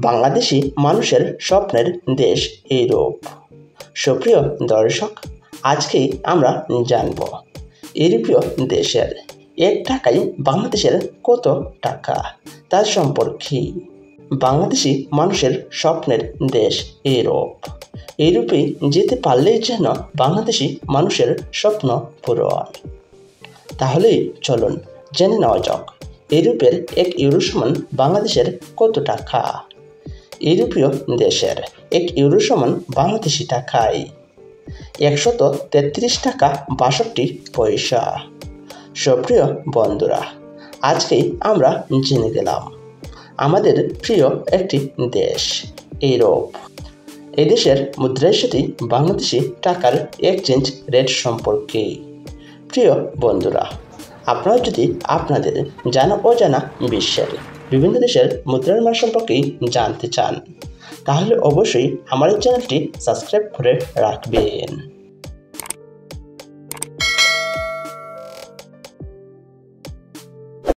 বাংলাদেশি মানুষের স্বপ্নের দেশ ইউরোপ। সুপ্রিয় দর্শক, আজকেই আমরা জানব ইউরোপীয় দেশের 1 টাকায় বাংলাদেশের কত টাকা, তার সম্পর্কে। বাংলাদেশি মানুষের স্বপ্নের দেশ ইউরোপ। ইউরোপে যেতে পারলেই যেন বাংলাদেশি মানুষের স্বপ্ন পূরণ। তাহলেই চলুন জেনে নেওয়া যাক ইউরোপের 1 ইউরো সমান বাংলাদেশের কত টাকা। ইউরোপীয় দেশের 1 ইউরো সমান বাংলাদেশি টাকায় 133 টাকা 62 পয়সা। সুপ্রিয় বন্ধুরা, আজকেই আমরা জেনে গেলাম আমাদের প্রিয় একটি দেশ ইউরোপ। এই দেশের মুদ্রার সাথে বাংলাদেশি টাকার এক্সচেঞ্জ রেট সম্পর্কে। প্রিয় বন্ধুরা, আপনারা যদি আপনাদের জানা অজানা বিশ্বের বিভিন্ন দেশের মুদ্রার মান সম্পর্কে জানতে চান, তাহলে অবশ্যই আমার এই চ্যানেলটি সাবস্ক্রাইব করে রাখবেন।